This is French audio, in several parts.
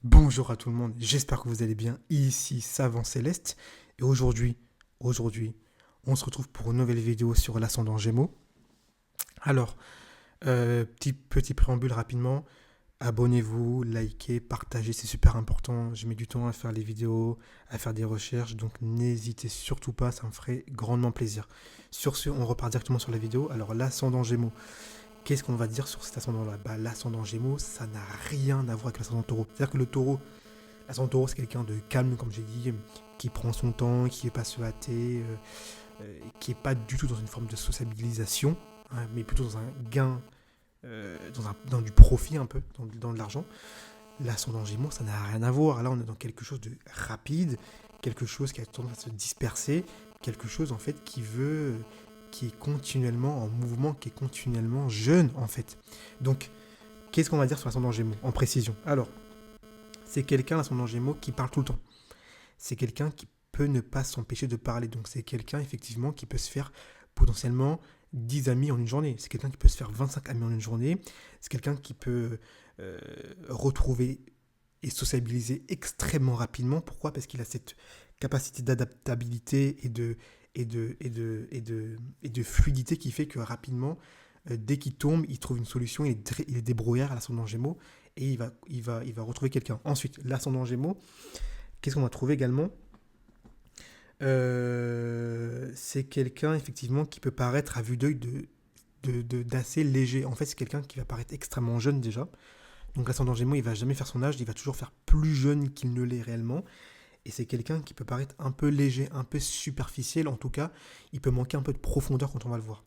Bonjour à tout le monde, j'espère que vous allez bien. Ici Savant Céleste et aujourd'hui, on se retrouve pour une nouvelle vidéo sur l'ascendant Gémeaux. Alors, petit préambule rapidement. Abonnez-vous, likez, partagez, c'est super important. Je mets du temps à faire les vidéos, à faire des recherches, donc n'hésitez surtout pas, ça me ferait grandement plaisir. Sur ce, on repart directement sur la vidéo. Alors, l'ascendant Gémeaux, qu'est-ce qu'on va dire sur cet ascendant-là? L'ascendant Gémeaux, ça n'a rien à voir avec l'ascendant Taureau. C'est-à-dire que le Taureau, l'ascendant Taureau, c'est quelqu'un de calme, comme j'ai dit, qui prend son temps, qui n'est pas se hâter, qui n'est pas du tout dans une forme de sociabilisation, hein, mais plutôt dans un gain, dans du profit un peu, dans de l'argent. L'ascendant Gémeaux, ça n'a rien à voir. Là, on est dans quelque chose de rapide, quelque chose qui a tendance à se disperser, quelque chose en fait qui est continuellement en mouvement, qui est continuellement jeune en fait. Donc, qu'est-ce qu'on va dire sur l'ascendant Gémeaux en précision? Alors, c'est quelqu'un, l'ascendant Gémeaux, qui parle tout le temps. C'est quelqu'un qui peut ne pas s'empêcher de parler. Donc c'est quelqu'un effectivement qui peut se faire potentiellement 10 amis en une journée. C'est quelqu'un qui peut se faire 25 amis en une journée. C'est quelqu'un qui peut euh, retrouver et sociabiliser extrêmement rapidement. Pourquoi? Parce qu'il a cette capacité d'adaptabilité et de fluidité qui fait que rapidement, dès qu'il tombe, il trouve une solution, il est débrouillard à l'ascendant Gémeaux et il va retrouver quelqu'un. Ensuite, l'ascendant Gémeaux, qu'est-ce qu'on va trouver également? C'est quelqu'un effectivement qui peut paraître à vue d'œil d'assez léger. En fait, c'est quelqu'un qui va paraître extrêmement jeune déjà. Donc l'ascendant Gémeaux, il va jamais faire son âge, il va toujours faire plus jeune qu'il ne l'est réellement. Et c'est quelqu'un qui peut paraître un peu léger, un peu superficiel. En tout cas, il peut manquer un peu de profondeur quand on va le voir.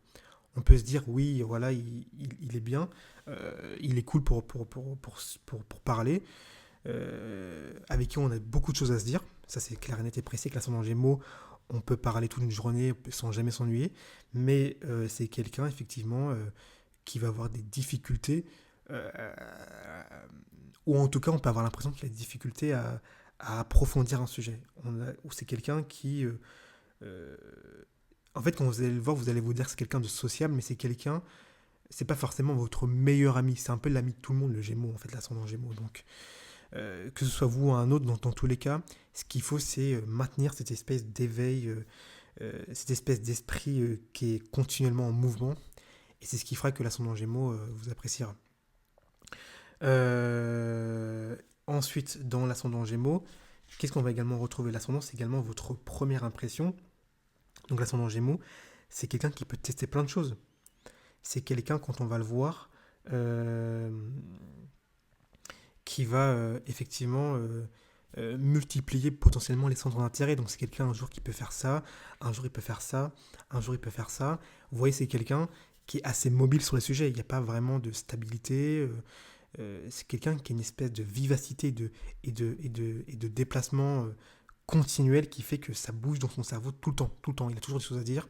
On peut se dire, oui, voilà, il est bien, il est cool pour parler, avec qui on a beaucoup de choses à se dire. Ça, c'est clair et net et précis que l'ascendant Gémeaux, on peut parler toute une journée sans jamais s'ennuyer. Mais c'est quelqu'un, effectivement, qui va avoir des difficultés, euh, ou en tout cas, on peut avoir l'impression qu'il a des difficultés à approfondir un sujet. Ou c'est quelqu'un qui. Euh, en fait, quand vous allez le voir, vous allez vous dire que c'est quelqu'un de sociable, mais c'est quelqu'un. C'est pas forcément votre meilleur ami. C'est un peu l'ami de tout le monde, le Gémeaux, en fait, l'ascendant Gémeaux. Donc, que ce soit vous ou un autre, dans tous les cas, ce qu'il faut, c'est maintenir cette espèce d'éveil, cette espèce d'esprit qui est continuellement en mouvement. Et c'est ce qui fera que l'ascendant Gémeaux vous appréciera. Euh, Ensuite, dans l'ascendant Gémeaux, qu'est-ce qu'on va également retrouver? L'ascendant, c'est également votre première impression. Donc l'ascendant Gémeaux, c'est quelqu'un qui peut tester plein de choses. C'est quelqu'un, quand on va le voir, euh, qui va effectivement multiplier potentiellement les centres d'intérêt. Donc c'est quelqu'un un jour qui peut faire ça, un jour il peut faire ça, un jour il peut faire ça. Vous voyez, c'est quelqu'un qui est assez mobile sur les sujets. Il n'y a pas vraiment de stabilité. C'est quelqu'un qui a une espèce de vivacité et de déplacement continuel qui fait que ça bouge dans son cerveau tout le temps, tout le temps. Il a toujours des choses à dire.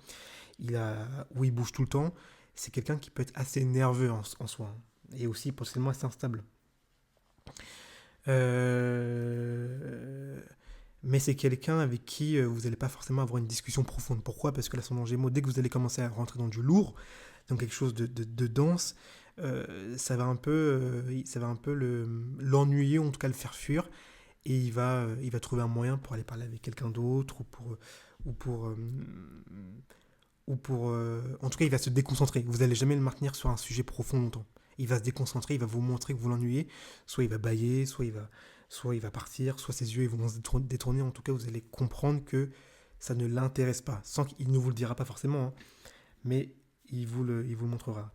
Il bouge tout le temps. C'est quelqu'un qui peut être assez nerveux en soi, hein, et aussi potentiellement assez instable. Euh, mais c'est quelqu'un avec qui vous n'allez pas forcément avoir une discussion profonde. Pourquoi? Parce que l'ascendant Gémeaux, dès que vous allez commencer à rentrer dans du lourd, dans quelque chose de dense, ça va un peu l'ennuyer, ou en tout cas le faire fuir, et il va trouver un moyen pour aller parler avec quelqu'un d'autre, ou pour, euh, en tout cas, il va se déconcentrer. Vous n'allez jamais le maintenir sur un sujet profond longtemps. Il va se déconcentrer, il va vous montrer que vous l'ennuyez. Soit il va bâiller, soit il va partir, soit ses yeux ils vont se détourner. En tout cas, vous allez comprendre que ça ne l'intéresse pas. Sans qu'il ne vous le dira pas forcément, hein, mais il vous le montrera.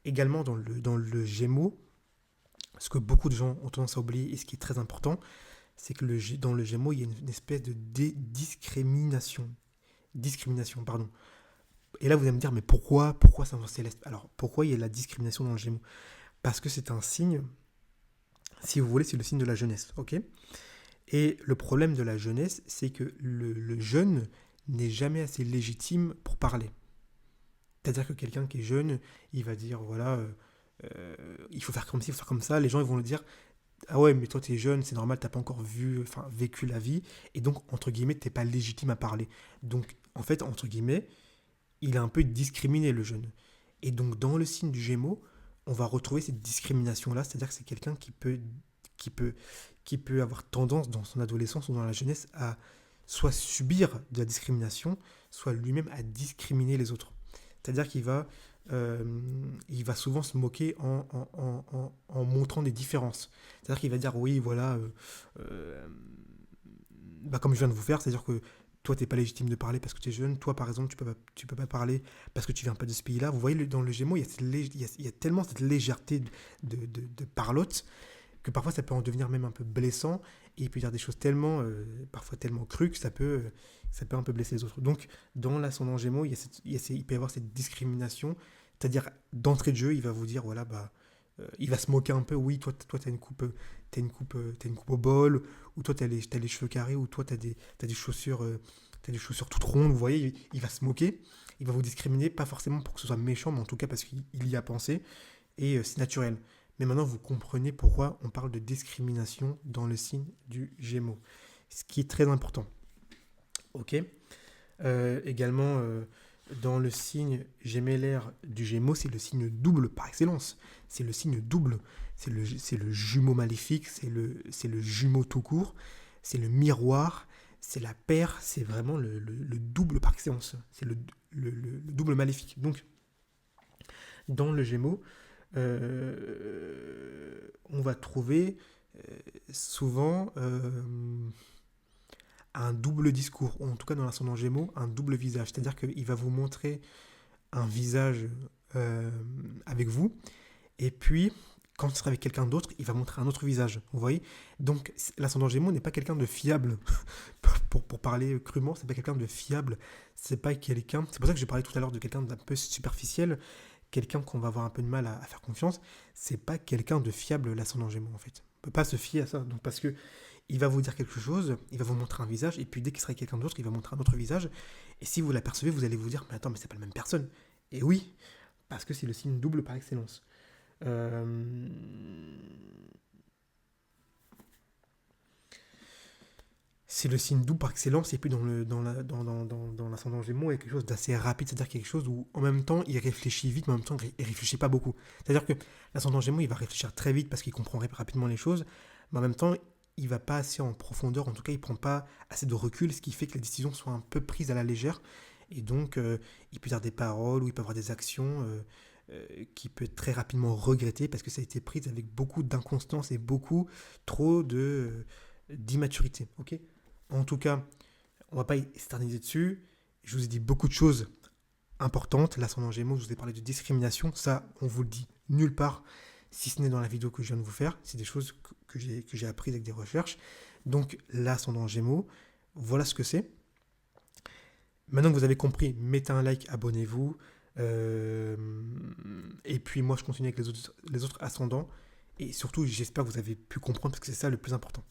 Également, dans le Gémeaux, ce que beaucoup de gens ont tendance à oublier et ce qui est très important, c'est que dans le Gémeaux, il y a une espèce de discrimination. Discrimination, pardon. Et là, vous allez me dire, mais pourquoi c'est un céleste? Alors, pourquoi il y a de la discrimination dans le Gémeaux? Parce que c'est un signe, si vous voulez, c'est le signe de la jeunesse, ok? Et le problème de la jeunesse, c'est que le jeune n'est jamais assez légitime pour parler. C'est-à-dire que quelqu'un qui est jeune, il va dire, voilà, il faut faire comme ci, il faut faire comme ça. Les gens, ils vont le dire, ah ouais, mais toi, t'es jeune, c'est normal, t'as pas encore vécu la vie. Et donc, entre guillemets, t'es pas légitime à parler. Donc, en fait, entre guillemets, il est un peu discriminé, le jeune. Et donc, dans le signe du Gémeaux, on va retrouver cette discrimination-là, c'est-à-dire que c'est quelqu'un qui peut, qui peut avoir tendance dans son adolescence ou dans la jeunesse à soit subir de la discrimination, soit lui-même à discriminer les autres. C'est-à-dire euh, il va souvent se moquer en montrant des différences. C'est-à-dire qu'il va dire, oui, voilà, euh, bah, comme je viens de vous faire, c'est-à-dire que toi, tu n'es pas légitime de parler parce que tu es jeune. Toi, par exemple, tu peux pas parler parce que tu viens pas de ce pays-là. Vous voyez, dans le Gémeaux, il y a tellement cette légèreté de parlotte que parfois ça peut en devenir même un peu blessant et il peut dire des choses tellement, parfois tellement crues que ça peut un peu blesser les autres. Donc, dans l'ascendant Gémeaux, il peut y avoir cette discrimination, c'est-à-dire d'entrée de jeu, il va vous dire, voilà, bah, il va se moquer un peu, oui, toi t'as une coupe au bol, ou toi t'as les cheveux carrés, ou toi t'as des chaussures toutes rondes, vous voyez, il va se moquer, il va vous discriminer, pas forcément pour que ce soit méchant, mais en tout cas parce qu'il y a pensé, et c'est naturel. Mais maintenant, vous comprenez pourquoi on parle de discrimination dans le signe du Gémeaux. Ce qui est très important. Ok. Également, dans le signe gémellaire du Gémeaux, c'est le signe double par excellence. C'est le signe double. C'est le jumeau maléfique, c'est le jumeau tout court, c'est le miroir, c'est la paire, c'est vraiment le double par excellence. C'est le double maléfique. Donc, dans le Gémeaux, on va trouver souvent un double discours, ou en tout cas dans l'ascendant Gémeaux, un double visage. C'est-à-dire qu'il va vous montrer un visage avec vous, et puis quand il sera avec quelqu'un d'autre, il va montrer un autre visage. Vous voyez. Donc l'ascendant Gémeaux n'est pas quelqu'un de fiable. Pour parler crûment, c'est pas quelqu'un de fiable. C'est pas quelqu'un. C'est pour ça que je parlais tout à l'heure de quelqu'un d'un peu superficiel, quelqu'un qu'on va avoir un peu de mal à faire confiance. C'est pas quelqu'un de fiable l'ascendant Gémeaux en fait. On peut pas se fier à ça. Donc parce que il va vous dire quelque chose, il va vous montrer un visage, et puis dès qu'il sera avec quelqu'un d'autre, il va montrer un autre visage. Et si vous l'apercevez, vous allez vous dire, mais attends, mais c'est pas la même personne. Et oui, parce que c'est le signe double par excellence. Euh, C'est le signe double par excellence, et puis dans l'ascendant Gémeaux, il y a quelque chose d'assez rapide, c'est-à-dire quelque chose où en même temps il réfléchit vite, mais en même temps il réfléchit pas beaucoup. C'est-à-dire que l'ascendant Gémeaux, il va réfléchir très vite parce qu'il comprend rapidement les choses, mais en même temps il va pas assez en profondeur, en tout cas il prend pas assez de recul, ce qui fait que les décisions sont un peu prises à la légère, et donc il peut dire des paroles ou il peut avoir des actions qui peut être très rapidement regrettées parce que ça a été pris avec beaucoup d'inconstance et beaucoup trop d'immaturité. Ok. En tout cas, on ne va pas s'éterniser dessus. Je vous ai dit beaucoup de choses importantes. L'ascendant Gémeaux, je vous ai parlé de discrimination. Ça, on vous le dit nulle part, si ce n'est dans la vidéo que je viens de vous faire. C'est des choses que j'ai apprises avec des recherches. Donc, l'ascendant Gémeaux, voilà ce que c'est. Maintenant que vous avez compris, mettez un like, abonnez-vous. Et puis, moi, je continue avec les autres ascendants. Et surtout, j'espère que vous avez pu comprendre parce que c'est ça le plus important.